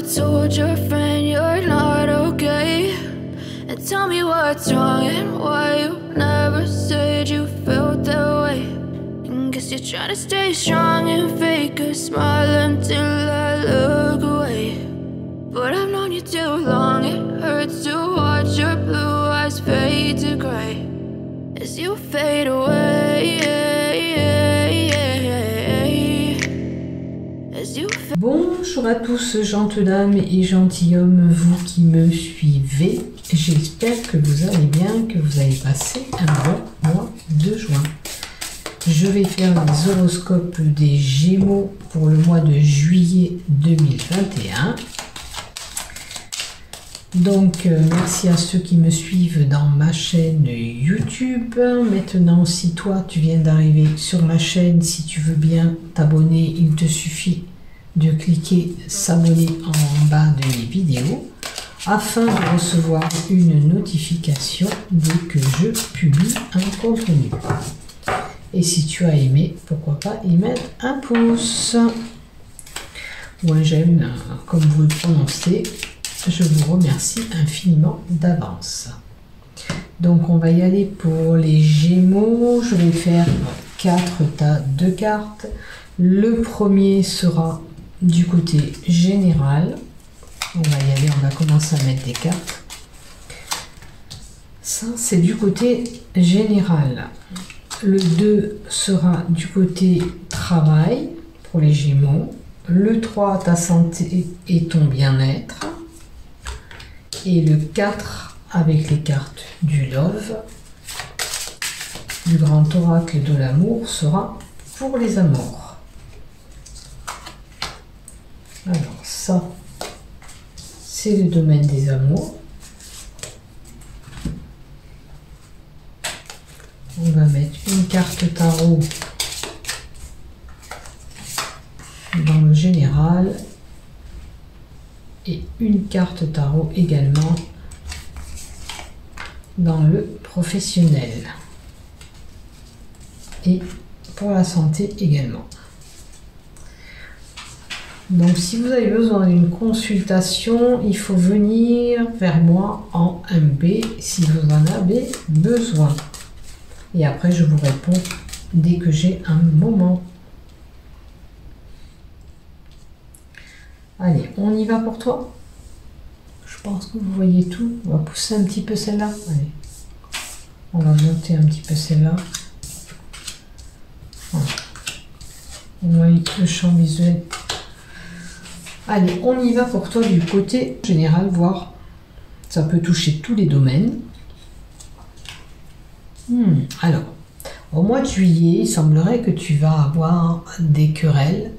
told your friend you're not okay? And tell me what's wrong and why you never said you felt that way. And guess you're trying to stay strong and fake a smile until I look away. But I've known you too long, it hurts to watch your blue eyes fade to gray as you fade away. Bonjour à tous, gentes dames et gentilshommes, vous qui me suivez. J'espère que vous allez bien, que vous avez passé un bon mois de juin. Je vais faire les horoscopes des Gémeaux pour le mois de juillet 2021. Donc, merci à ceux qui me suivent dans ma chaîne YouTube. Maintenant, si toi, tu viens d'arriver sur ma chaîne, si tu veux bien t'abonner, il te suffit de cliquer s'abonner en bas de mes vidéos afin de recevoir une notification dès que je publie un contenu. Et si tu as aimé, pourquoi pas y mettre un pouce ou un j'aime, comme vous le prononcez. Je vous remercie infiniment d'avance. Donc on va y aller pour les Gémeaux. Je vais faire 4 tas de cartes. Le premier sera du côté général. On va y aller, on va commencer à mettre des cartes. Ça, c'est du côté général. Le 2 sera du côté travail pour les Gémeaux. Le 3, ta santé et ton bien-être. Et le 4, avec les cartes du Love, du grand oracle de l'amour, sera pour les amours. Alors ça, c'est le domaine des amours. On va mettre une carte tarot dans le général et une carte tarot également dans le professionnel et pour la santé également. Donc si vous avez besoin d'une consultation, il faut venir vers moi en MB si vous en avez besoin. Et après je vous réponds dès que j'ai un moment. Allez, on y va pour toi. Je pense que vous voyez tout. On va pousser un petit peu celle-là. Allez. On va monter un petit peu celle-là. Voilà. On voit le champ visuel. Allez, on y va pour toi du côté général, voir. Ça peut toucher tous les domaines. Alors, au mois de juillet, il semblerait que tu vas avoir des querelles,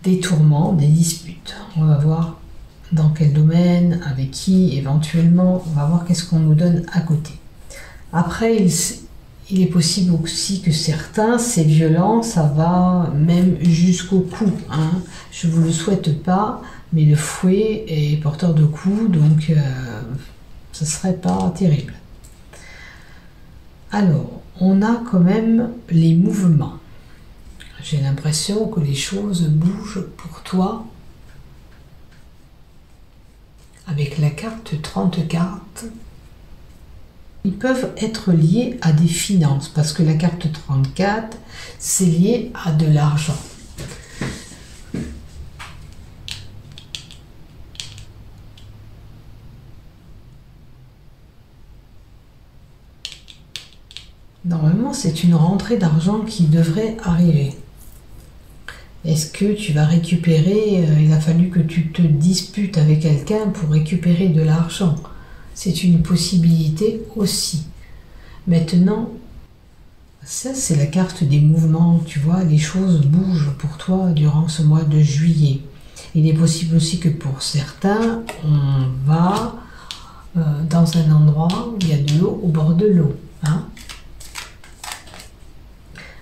des tourments, des disputes. On va voir dans quel domaine, avec qui, éventuellement. On va voir qu'est-ce qu'on nous donne à côté. Après, il est possible aussi que certains, c'est violent, ça va même jusqu'au cou. Hein. Je ne vous le souhaite pas, mais le fouet est porteur de coups, donc ce ne serait pas terrible. Alors, on a quand même les mouvements. J'ai l'impression que les choses bougent pour toi. Avec la carte 30 cartes, ils peuvent être liés à des finances, parce que la carte 34, c'est lié à de l'argent. Normalement, c'est une rentrée d'argent qui devrait arriver. Est-ce que tu vas récupérer, il a fallu que tu te disputes avec quelqu'un pour récupérer de l'argent. C'est une possibilité aussi. Maintenant, ça c'est la carte des mouvements, tu vois, les choses bougent pour toi durant ce mois de juillet. Il est possible aussi que pour certains, on va dans un endroit où il y a de l'eau au bord de l'eau. Hein.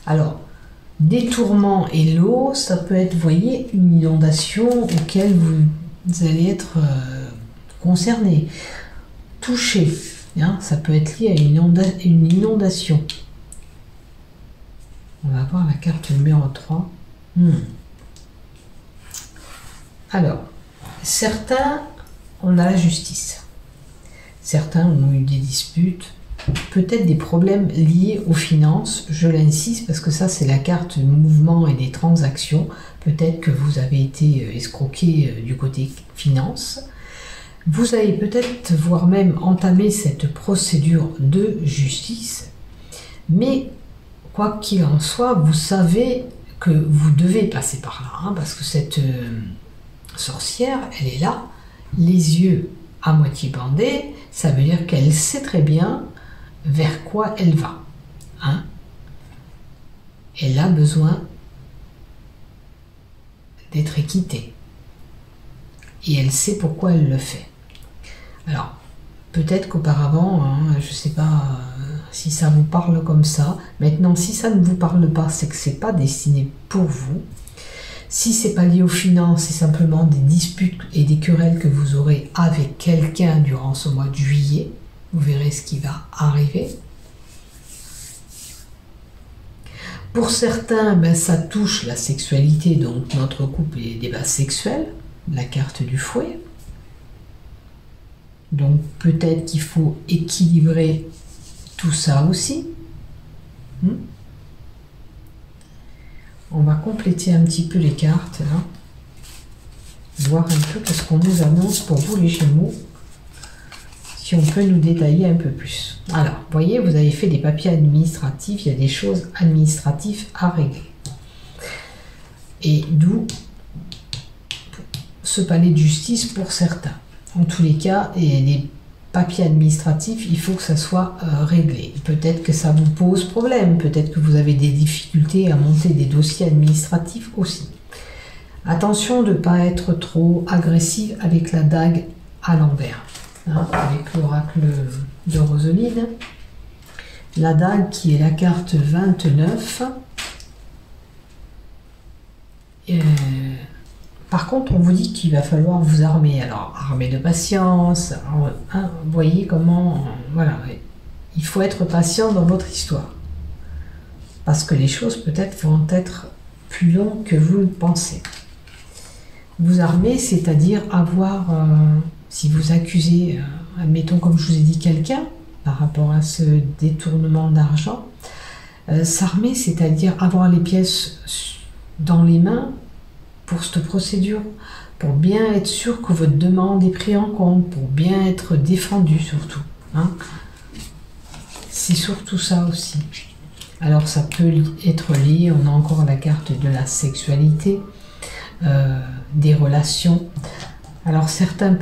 Alors, des tourments et l'eau, ça peut être, vous voyez, une inondation auquel vous allez être concerné, touché. Hein, ça peut être lié à une inondation. On va voir la carte numéro 3. Alors, certains, on a la justice. Certains ont eu des disputes, peut-être des problèmes liés aux finances, je l'insiste parce que ça c'est la carte mouvement et des transactions. Peut-être que vous avez été escroqué du côté finance. Vous allez peut-être voire même entamer cette procédure de justice, mais quoi qu'il en soit, vous savez que vous devez passer par là, hein, parce que cette sorcière, elle est là, les yeux à moitié bandés, ça veut dire qu'elle sait très bien vers quoi elle va. Hein. Elle a besoin d'être équitée. Et elle sait pourquoi elle le fait. Alors, peut-être qu'auparavant, hein, je ne sais pas si ça vous parle comme ça. Maintenant, si ça ne vous parle pas, c'est que ce n'est pas destiné pour vous. Si ce n'est pas lié aux finances, c'est simplement des disputes et des querelles que vous aurez avec quelqu'un durant ce mois de juillet. Vous verrez ce qui va arriver. Pour certains, ben, ça touche la sexualité, donc notre couple et les débats sexuels, la carte du fouet. Donc peut-être qu'il faut équilibrer tout ça aussi. On va compléter un petit peu les cartes, là. Voir un peu ce qu'on nous annonce pour vous les Gémeaux. Si on peut nous détailler un peu plus. Alors, vous voyez, vous avez fait des papiers administratifs, il y a des choses administratives à régler. Et d'où ce palais de justice pour certains. En tous les cas, et les papiers administratifs, il faut que ça soit réglé. Peut-être que ça vous pose problème, peut-être que vous avez des difficultés à monter des dossiers administratifs aussi. Attention de ne pas être trop agressive avec la dague à l'envers. Hein, avec l'oracle de Roseline. La dague qui est la carte 29. Par contre, on vous dit qu'il va falloir vous armer. Alors, armer de patience. Hein, vous voyez comment... Voilà, il faut être patient dans votre histoire. Parce que les choses peut-être vont être plus longues que vous le pensez. Vous armer, c'est-à-dire avoir... si vous accusez, admettons comme je vous ai dit, quelqu'un par rapport à ce détournement d'argent, s'armer, c'est-à-dire avoir les pièces dans les mains pour cette procédure, pour bien être sûr que votre demande est prise en compte, pour bien être défendu surtout. Hein. C'est surtout ça aussi. Alors ça peut être lié, on a encore la carte de la sexualité, des relations. Alors certains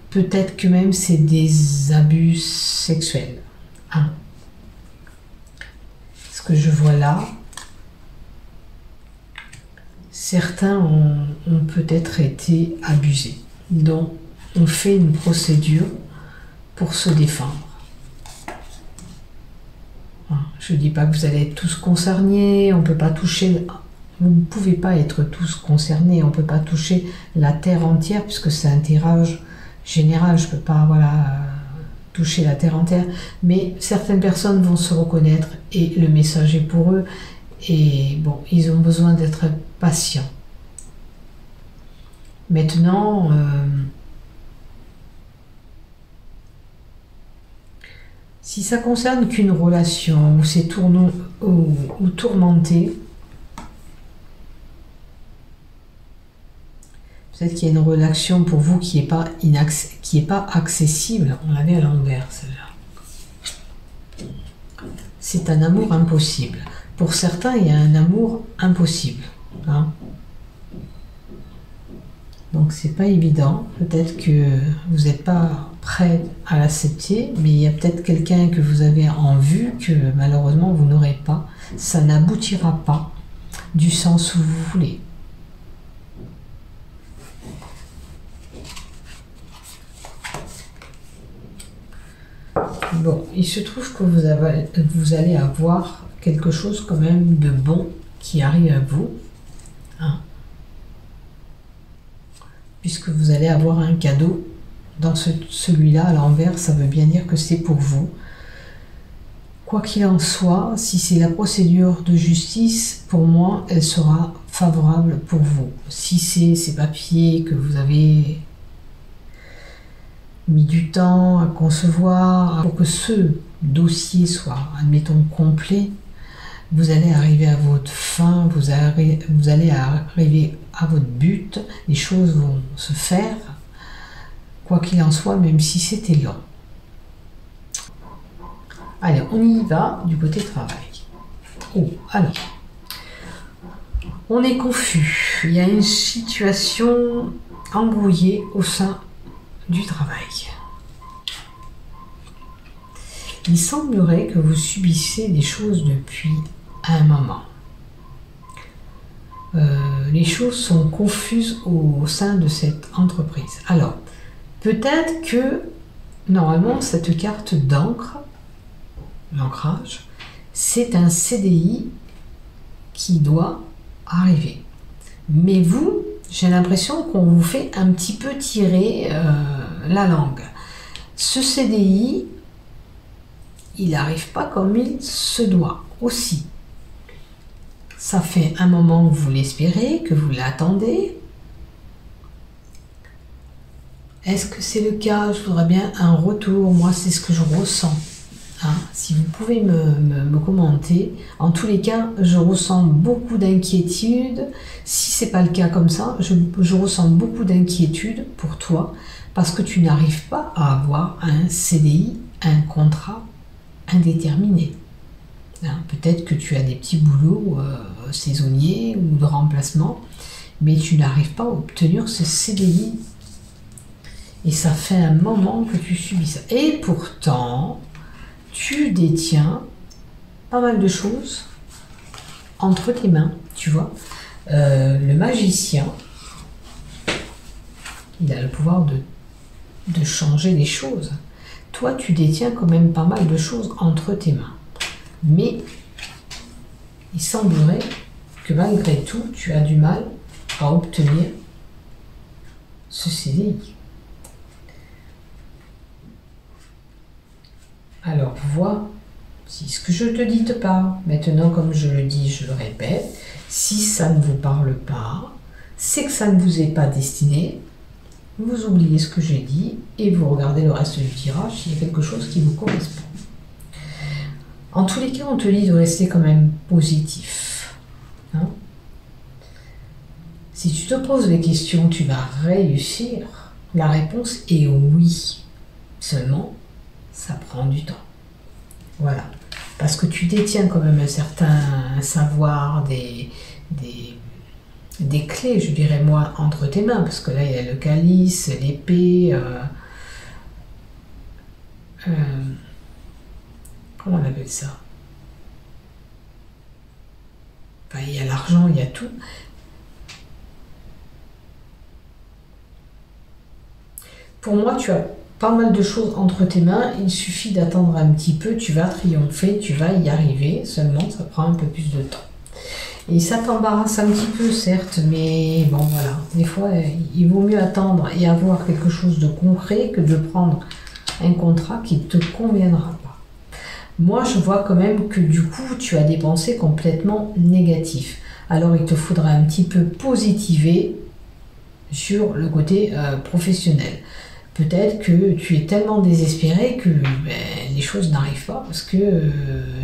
peut-être que même c'est des abus sexuels. Hein. Ce que je vois là, certains ont peut-être été abusés. Donc on fait une procédure pour se défendre. Je ne dis pas que vous allez être tous concernés, on peut pas toucher... Vous ne pouvez pas être tous concernés, on ne peut pas toucher la terre entière puisque c'est un tirage général, je ne peux pas toucher la terre entière, mais certaines personnes vont se reconnaître et le message est pour eux et bon, ils ont besoin d'être patients. Maintenant, si ça concerne qu'une relation où c'est ou tourmenté, peut-être qu'il y a une relation pour vous qui n'est pas accessible. On l'avait à l'envers, celle-là. C'est un amour impossible. Pour certains, il y a un amour impossible. Hein. Donc, c'est pas évident. Peut-être que vous n'êtes pas prêt à l'accepter, mais il y a peut-être quelqu'un que vous avez en vue que malheureusement vous n'aurez pas. Ça n'aboutira pas du sens où vous voulez. Bon, il se trouve que vous allez avoir quelque chose quand même de bon qui arrive à vous. Hein, puisque vous allez avoir un cadeau. Dans celui-là, à l'envers, ça veut bien dire que c'est pour vous. Quoi qu'il en soit, si c'est la procédure de justice, pour moi, elle sera favorable pour vous. Si c'est ces papiers que vous avez mis du temps à concevoir, pour que ce dossier soit, admettons, complet, vous allez arriver à votre fin, vous allez arriver à votre but, les choses vont se faire, quoi qu'il en soit, même si c'était long. Allez, on y va du côté travail. Oh, alors, on est confus. Il y a une situation embrouillée au sein du travail. Il semblerait que vous subissez des choses depuis un moment. Les choses sont confuses au sein de cette entreprise. Alors, peut-être que, normalement, cette carte d'encre, l'ancrage, c'est un CDI qui doit arriver. Mais vous, j'ai l'impression qu'on vous fait un petit peu tirer la langue. Ce CDI, il n'arrive pas comme il se doit aussi. Ça fait un moment que vous l'espérez, que vous l'attendez. Est-ce que c'est le cas? Je voudrais bien un retour. Moi, c'est ce que je ressens. Hein, si vous pouvez me commenter. En tous les cas, je ressens beaucoup d'inquiétude. Si c'est pas le cas comme ça, je ressens beaucoup d'inquiétude pour toi parce que tu n'arrives pas à avoir un CDI, un contrat indéterminé. Hein, peut-être que tu as des petits boulots saisonniers ou de remplacement, mais tu n'arrives pas à obtenir ce CDI. Et ça fait un moment que tu subis ça. Et pourtant, tu détiens pas mal de choses entre tes mains, tu vois. Le magicien, il a le pouvoir de changer les choses. Toi, tu détiens quand même pas mal de choses entre tes mains. Mais il semblerait que malgré tout, tu as du mal à obtenir ce CDI. Alors, vois si ce que je te dis te parle. Maintenant, comme je le dis, je le répète, si ça ne vous parle pas, c'est que ça ne vous est pas destiné. Vous oubliez ce que j'ai dit et vous regardez le reste du tirage s'il y a quelque chose qui vous correspond. En tous les cas, on te dit de rester quand même positif. Hein? Si tu te poses des questions, tu vas réussir. La réponse est oui. Seulement, ça prend du temps. Voilà. Parce que tu détiens quand même un certain savoir, des clés, je dirais moi, entre tes mains. Parce que là, il y a le calice, l'épée. Comment on appelle ça? Enfin, il y a l'argent, il y a tout. Pour moi, tu as pas mal de choses entre tes mains. Il suffit d'attendre un petit peu. Tu vas triompher, tu vas y arriver. Seulement, ça prend un peu plus de temps. Et ça t'embarrasse un petit peu, certes, mais bon, voilà. Des fois, il vaut mieux attendre et avoir quelque chose de concret que de prendre un contrat qui ne te conviendra pas. Moi, je vois quand même que du coup, tu as des pensées complètement négatives. Alors, il te faudra un petit peu positiver sur le côté professionnel. Peut-être que tu es tellement désespéré que les choses n'arrivent pas parce que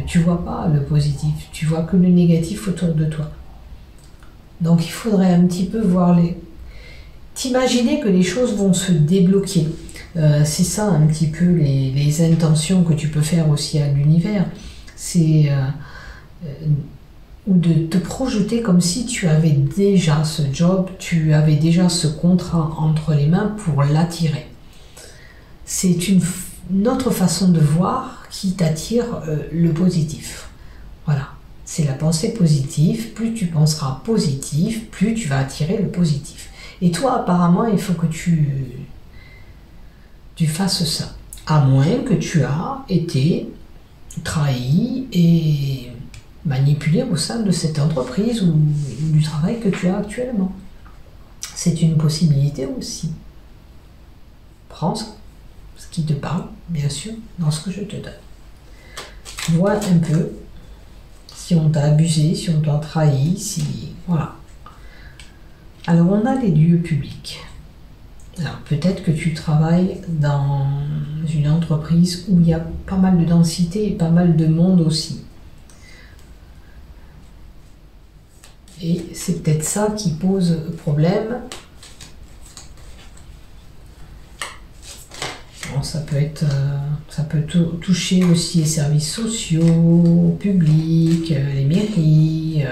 tu vois pas le positif. Tu vois que le négatif autour de toi. Donc, il faudrait un petit peu voir t'imaginer que les choses vont se débloquer. C'est ça un petit peu les intentions que tu peux faire aussi à l'univers. C'est ou de te projeter comme si tu avais déjà ce job, tu avais déjà ce contrat entre les mains pour l'attirer. C'est une autre façon de voir qui t'attire le positif. Voilà, c'est la pensée positive. Plus tu penseras positif, plus tu vas attirer le positif. Et toi, apparemment, il faut que tu fasses ça. À moins que tu as été trahi et manipulé au sein de cette entreprise ou du travail que tu as actuellement. C'est une possibilité aussi. Prends ce qui te parle, bien sûr, dans ce que je te donne. vois un peu si on t'a abusé, si on t'a trahi, si... Voilà. Alors, on a les lieux publics. Alors, peut-être que tu travailles dans une entreprise où il y a pas mal de densité et pas mal de monde aussi. Et c'est peut-être ça qui pose problème. Bon, ça peut toucher aussi les services sociaux, publics, les mairies,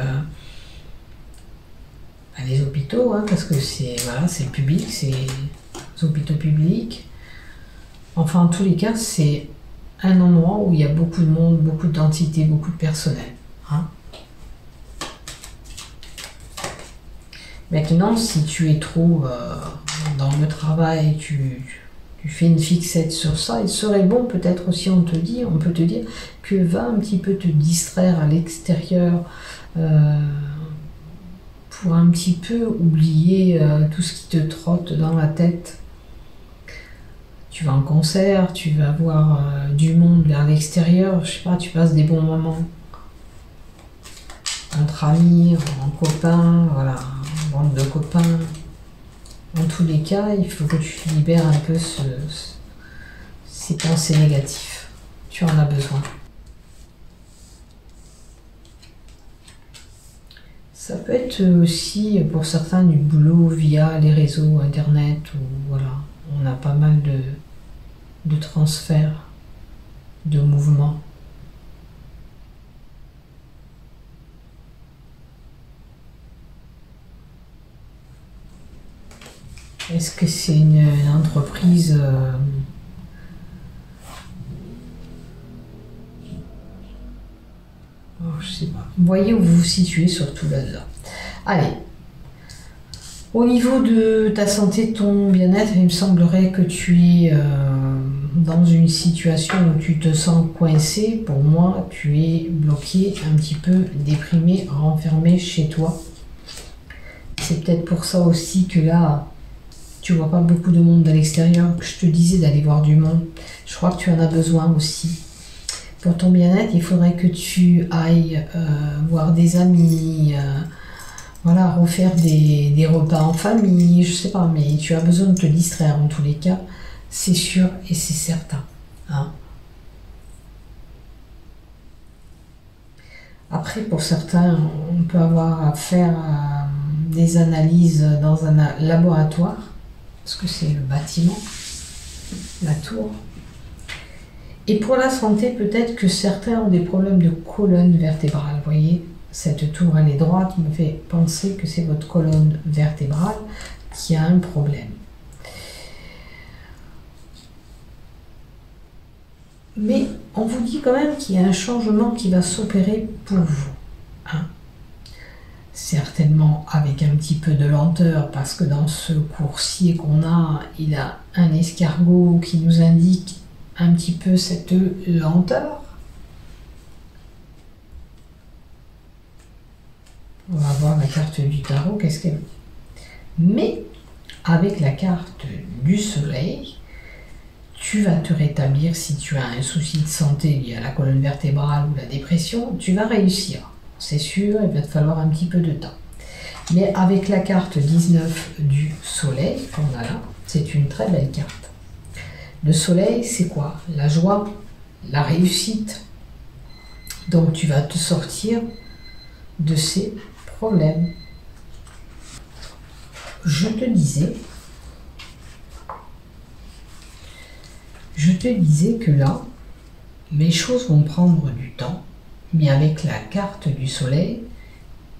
les hôpitaux, hein, parce que c'est le public, c'est les hôpitaux publics. Enfin, en tous les cas, c'est un endroit où il y a beaucoup de monde, beaucoup d'entités, beaucoup de personnel. Hein. Maintenant, si tu es trop dans le travail, tu fais une fixette sur ça, il serait bon peut-être aussi, on peut te dire que va un petit peu te distraire à l'extérieur pour un petit peu oublier tout ce qui te trotte dans la tête. Tu vas en concert, tu vas voir du monde vers l'extérieur, je sais pas, tu passes des bons moments entre amis, en copains, voilà, bande de copains. En tous les cas, il faut que tu libères un peu ces pensées négatives. Tu en as besoin. Ça peut être aussi pour certains du boulot via les réseaux internet où voilà, on a pas mal de transferts, de mouvements. Est-ce que c'est une entreprise je sais pas. Vous voyez où vous vous situez surtout là-dedans. Allez. Au niveau de ta santé, de ton bien-être, il me semblerait que tu es dans une situation où tu te sens coincé. Pour moi, tu es bloqué, un petit peu déprimé, renfermé chez toi. C'est peut-être pour ça aussi que là, tu vois pas beaucoup de monde à l'extérieur. Je te disais d'aller voir du monde. Je crois que tu en as besoin aussi. Pour ton bien-être, il faudrait que tu ailles voir des amis, voilà, refaire des repas en famille, je sais pas, mais tu as besoin de te distraire en tous les cas, c'est sûr et c'est certain. Hein. Après, pour certains, on peut avoir à faire des analyses dans un laboratoire, parce que c'est le bâtiment, la tour. Et pour la santé, peut-être que certains ont des problèmes de colonne vertébrale. Vous voyez, cette tour, elle est droite, me fait penser que c'est votre colonne vertébrale qui a un problème. Mais on vous dit quand même qu'il y a un changement qui va s'opérer pour vous. Hein. Certainement avec un petit peu de lenteur, parce que dans ce coursier qu'on a, il a un escargot qui nous indique un petit peu cette lenteur. On va voir la carte du tarot, qu'est-ce qu'elle dit. Mais avec la carte du soleil, tu vas te rétablir. Si tu as un souci de santé lié à la colonne vertébrale ou la dépression, tu vas réussir. C'est sûr, il va te falloir un petit peu de temps. Mais avec la carte 19 du soleil qu'on a là, c'est une très belle carte. Le soleil, c'est quoi? La joie, la réussite. Donc tu vas te sortir de ces problèmes. Je te disais que là, les choses vont prendre du temps, mais avec la carte du soleil,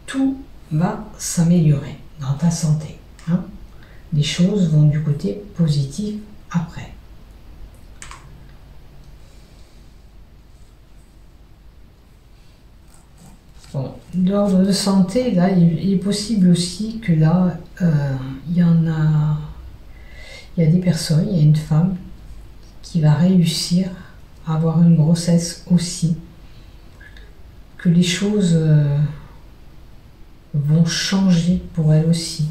tout va s'améliorer dans ta santé. Hein. Les choses vont du côté positif après. Bon, d'ordre de santé, là, il est possible aussi que là, il y a des personnes, il y a une femme qui va réussir à avoir une grossesse aussi, que les choses vont changer pour elle aussi.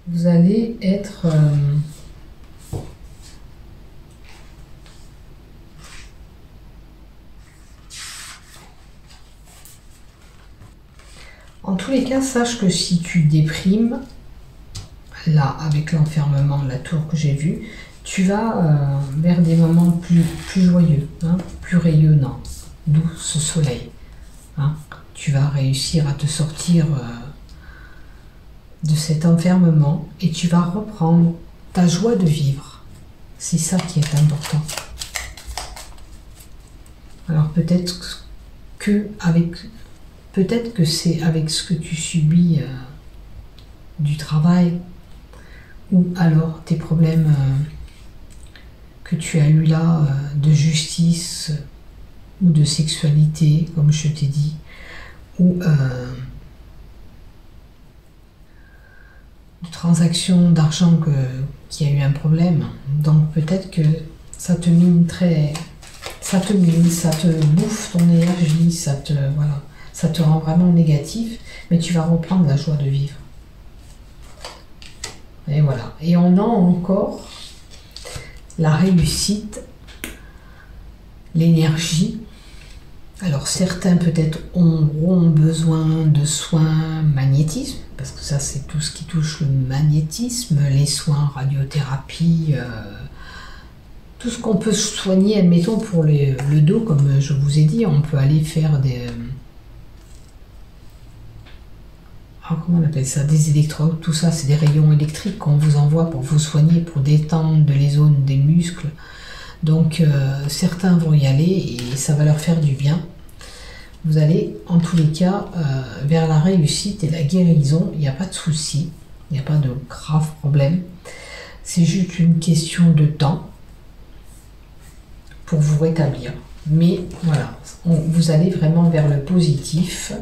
Vous allez être En tous les cas, sache que si tu déprimes, là, avec l'enfermement de la tour que j'ai vu, tu vas vers des moments plus joyeux, hein, plus rayonnants, d'où ce soleil. Hein. Tu vas réussir à te sortir de cet enfermement et tu vas reprendre ta joie de vivre. C'est ça qui est important. Alors peut-être que c'est avec ce que tu subis du travail ou alors tes problèmes que tu as eu là de justice ou de sexualité, comme je t'ai dit, ou de transaction d'argent qui a eu un problème. Donc peut-être que ça te mine, ça te bouffe ton énergie, ça te rend vraiment négatif, mais tu vas reprendre la joie de vivre. Et voilà. Et on a encore la réussite, l'énergie. Alors certains peut-être auront besoin de soins magnétisme, parce que ça c'est tout ce qui touche le magnétisme, les soins, radiothérapie, tout ce qu'on peut soigner, admettons pour le dos, comme je vous ai dit, on peut aller faire des... comment on appelle ça, des électrodes, tout ça c'est des rayons électriques qu'on vous envoie pour vous soigner, pour détendre les zones des muscles. Donc certains vont y aller et ça va leur faire du bien. Vous allez en tous les cas vers la réussite et la guérison, il n'y a pas de souci, il n'y a pas de grave problème. C'est juste une question de temps pour vous rétablir. Mais voilà, vous allez vraiment vers le positif.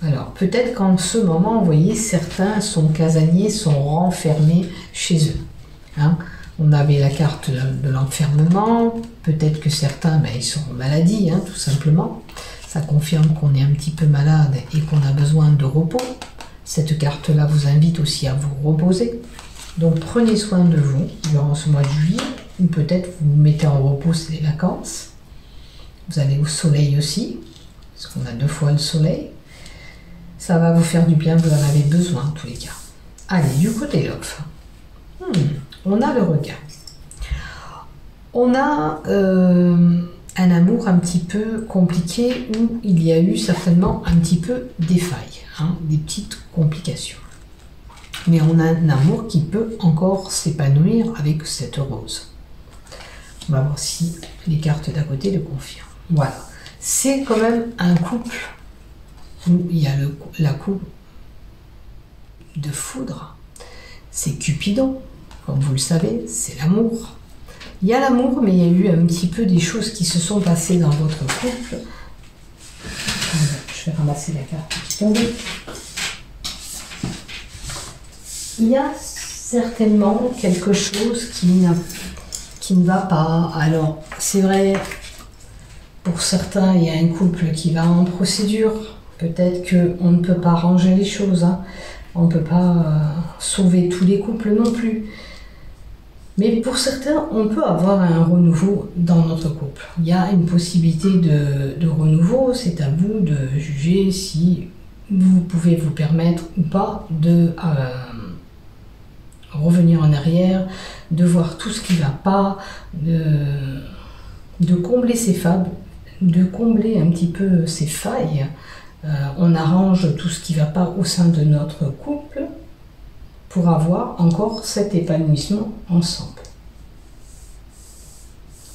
Alors, peut-être qu'en ce moment, vous voyez, certains sont casaniers, sont renfermés chez eux. Hein. On avait la carte de l'enfermement. Peut-être que certains, ils sont en maladie, hein, tout simplement. Ça confirme qu'on est un petit peu malade et qu'on a besoin de repos. Cette carte-là vous invite aussi à vous reposer. Donc, prenez soin de vous durant ce mois de juillet. Ou peut-être vous vous mettez en repos, c'est les vacances. Vous allez au soleil aussi, parce qu'on a 2 fois le soleil. Ça va vous faire du bien, vous en avez besoin en tous les cas. Allez, du côté love. On a le requin. On a un amour un petit peu compliqué où il y a eu certainement un petit peu des failles, hein, des petites complications. Mais on a un amour qui peut encore s'épanouir avec cette rose. On va voir si les cartes d'à côté le confirment. Voilà. C'est quand même un couple où il y a la coupe de foudre. C'est Cupidon, comme vous le savez, c'est l'amour. Il y a l'amour, mais il y a eu un petit peu des choses qui se sont passées dans votre couple. Je vais ramasser la carte qui tombe. Il y a certainement quelque chose qui ne va pas. Alors, c'est vrai, pour certains, il y a un couple qui va en procédure. Peut-être qu'on ne peut pas ranger les choses. Hein. On ne peut pas sauver tous les couples non plus. Mais pour certains, on peut avoir un renouveau dans notre couple. Il y a une possibilité de renouveau. C'est à vous de juger si vous pouvez vous permettre ou pas de revenir en arrière, de voir tout ce qui ne va pas, de combler ses failles, de combler un petit peu ses failles. On arrange tout ce qui ne va pas au sein de notre couple pour avoir encore cet épanouissement ensemble.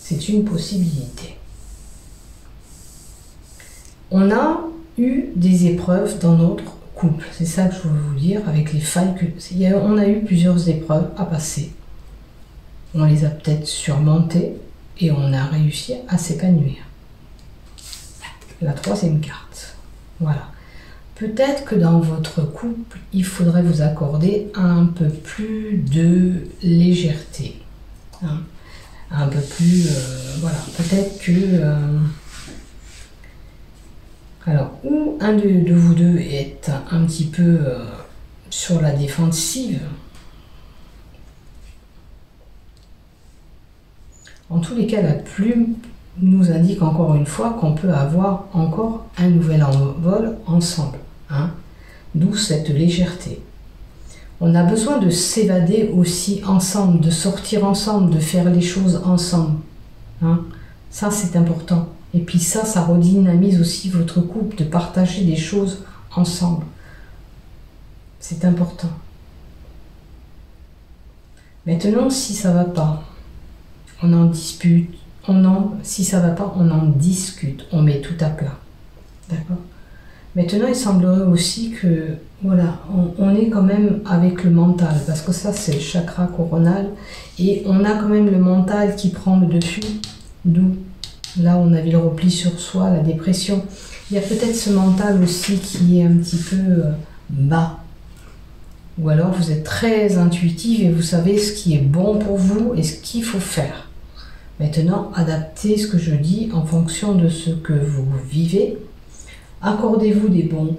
C'est une possibilité. On a eu des épreuves dans notre couple, c'est ça que je veux vous dire, avec les failles on a eu plusieurs épreuves à passer. On les a peut-être surmontées et on a réussi à s'épanouir. La 3e carte. Voilà. Peut-être que dans votre couple, il faudrait vous accorder un peu plus de légèreté. Hein. Un peu plus... voilà. Peut-être que... alors, ou un de vous deux est un petit peu sur la défensive. En tous les cas, nous indique encore une fois qu'on peut avoir encore un nouvel envol ensemble, hein, d'où cette légèreté. On a besoin de s'évader aussi ensemble, de sortir ensemble, de faire les choses ensemble, hein. Ça c'est important. Et puis ça redynamise aussi votre couple, de partager des choses ensemble. C'est important. Maintenant, si ça va pas, on en dispute. Si ça va pas, on en discute. On met tout à plat. D'accord? Maintenant, il semblerait aussi que, voilà, on est quand même avec le mental, parce que ça, c'est le chakra coronal, et on a quand même le mental qui prend le dessus, d'où, là, on avait le repli sur soi, la dépression. Il y a peut-être ce mental aussi qui est un petit peu bas. Ou alors, vous êtes très intuitif et vous savez ce qui est bon pour vous et ce qu'il faut faire. Maintenant, adaptez ce que je dis en fonction de ce que vous vivez. Accordez-vous des bons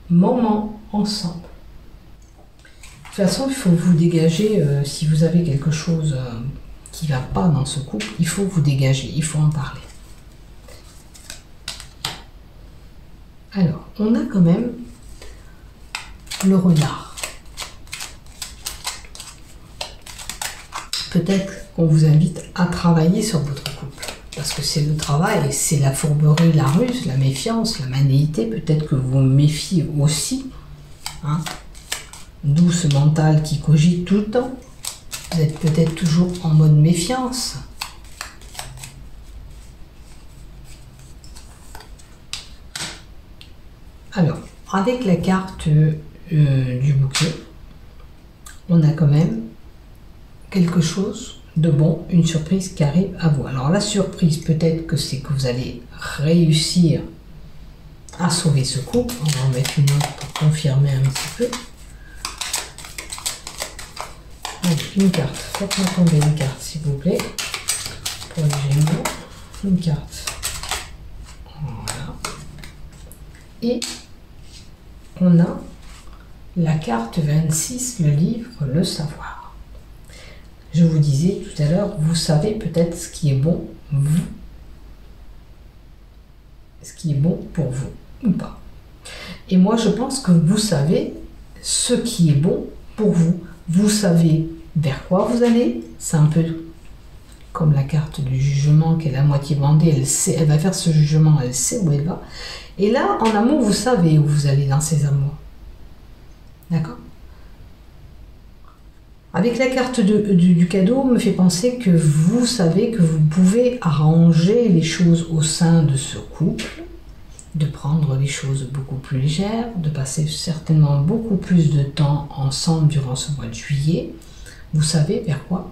moments ensemble. De toute façon, il faut vous dégager, si vous avez quelque chose qui ne va pas dans ce couple, il faut vous dégager, il faut en parler. Alors, on a quand même le renard. Peut-être qu'on vous invite à travailler sur votre couple. Parce que c'est le travail, c'est la fourberie, la ruse, la méfiance, la manéité. Peut-être que vous vous méfiez aussi. Hein, d'où ce mental qui cogite tout le temps. Vous êtes peut-être toujours en mode méfiance. Alors, avec la carte du bouquet, on a quand même quelque chose de bon, une surprise qui arrive à vous. Alors la surprise, peut-être que c'est que vous allez réussir à sauver ce couple. On va en mettre une autre pour confirmer un petit peu. Allez, une carte. Faites-moi tomber une carte, s'il vous plaît. Pour les Gémeaux. Une carte. Voilà. Et on a la carte 26, le livre, le savoir. Je vous disais tout à l'heure, vous savez peut-être ce qui est bon, vous. Ce qui est bon pour vous, ou pas. Et moi, je pense que vous savez ce qui est bon pour vous. Vous savez vers quoi vous allez. C'est un peu comme la carte du jugement qui est la moitié bandée. Elle sait, elle va faire ce jugement, elle sait où elle va. Et là, en amour, vous savez où vous allez dans ces amours. D'accord ? Avec la carte du cadeau, me fait penser que vous savez que vous pouvez arranger les choses au sein de ce couple, de prendre les choses beaucoup plus légères, de passer certainement beaucoup plus de temps ensemble durant ce mois de juillet. Vous savez vers quoi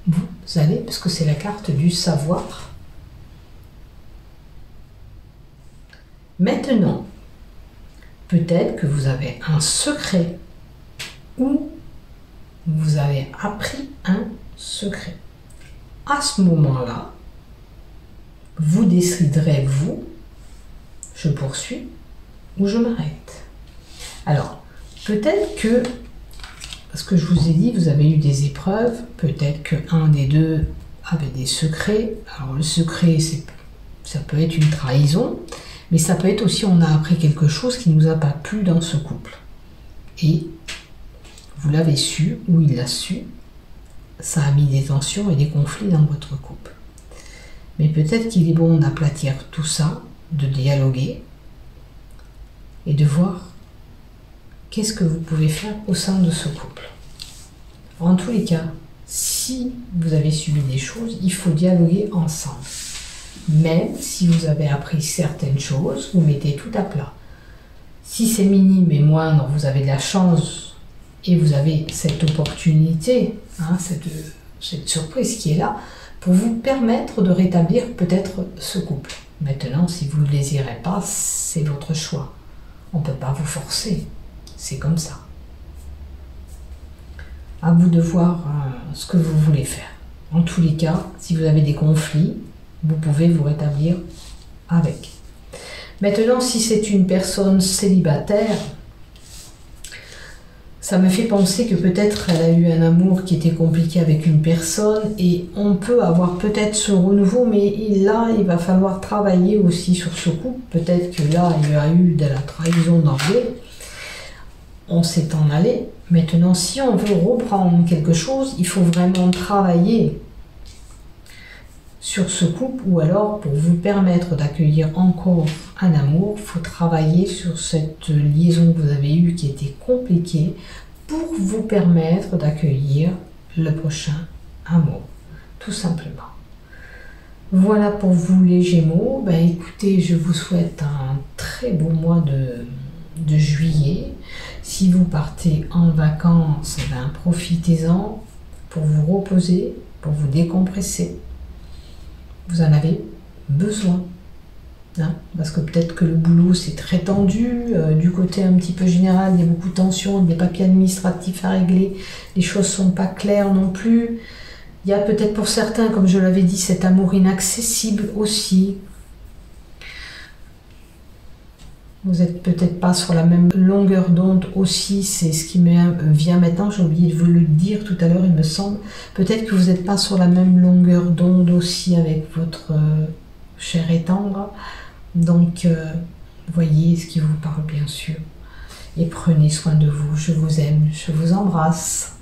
vous allez, parce que c'est la carte du savoir. Maintenant, peut-être que vous avez un secret ou vous avez appris un secret. À ce moment-là, vous déciderez, vous, je poursuis ou je m'arrête. Alors, peut-être que, parce que je vous ai dit, vous avez eu des épreuves, peut-être qu'un des deux avait des secrets. Alors, le secret, ça peut être une trahison, mais ça peut être aussi, on a appris quelque chose qui ne nous a pas plu dans ce couple. Et vous l'avez su, ou il l'a su, ça a mis des tensions et des conflits dans votre couple. Mais peut-être qu'il est bon d'aplatir tout ça, de dialoguer et de voir qu'est-ce que vous pouvez faire au sein de ce couple. En tous les cas, si vous avez subi des choses, il faut dialoguer ensemble. Même si vous avez appris certaines choses, vous mettez tout à plat. Si c'est minime et moindre, vous avez de la chance et vous avez cette opportunité, hein, cette surprise qui est là, pour vous permettre de rétablir peut-être ce couple. Maintenant, si vous ne le désirez pas, c'est votre choix. On ne peut pas vous forcer, c'est comme ça. À vous de voir ce que vous voulez faire. En tous les cas, si vous avez des conflits, vous pouvez vous rétablir avec. Maintenant, si c'est une personne célibataire, Ça me fait penser que peut-être elle a eu un amour qui était compliqué avec une personne et on peut avoir peut-être ce renouveau, mais là, il va falloir travailler aussi sur ce couple. Peut-être que là, il y a eu de la trahison d'emblée. On s'est en allé. Maintenant, si on veut reprendre quelque chose, il faut vraiment travailler sur ce couple, ou alors pour vous permettre d'accueillir encore un amour, il faut travailler sur cette liaison que vous avez eue qui était compliquée pour vous permettre d'accueillir le prochain amour, tout simplement. Voilà pour vous les Gémeaux. Ben, écoutez, je vous souhaite un très beau mois de juillet. Si vous partez en vacances, ben, profitez-en pour vous reposer, pour vous décompresser. Vous en avez besoin, hein, parce que peut-être que le boulot c'est très tendu, du côté un petit peu général, il y a beaucoup de tensions, des papiers administratifs à régler, les choses sont pas claires non plus. Il y a peut-être pour certains, comme je l'avais dit, cet amour inaccessible aussi. Vous n'êtes peut-être pas sur la même longueur d'onde aussi, c'est ce qui me vient maintenant, j'ai oublié de vous le dire tout à l'heure, il me semble. Peut-être que vous n'êtes pas sur la même longueur d'onde aussi avec votre cher et tendre. Donc, voyez ce qui vous parle bien sûr. Et prenez soin de vous, je vous aime, je vous embrasse.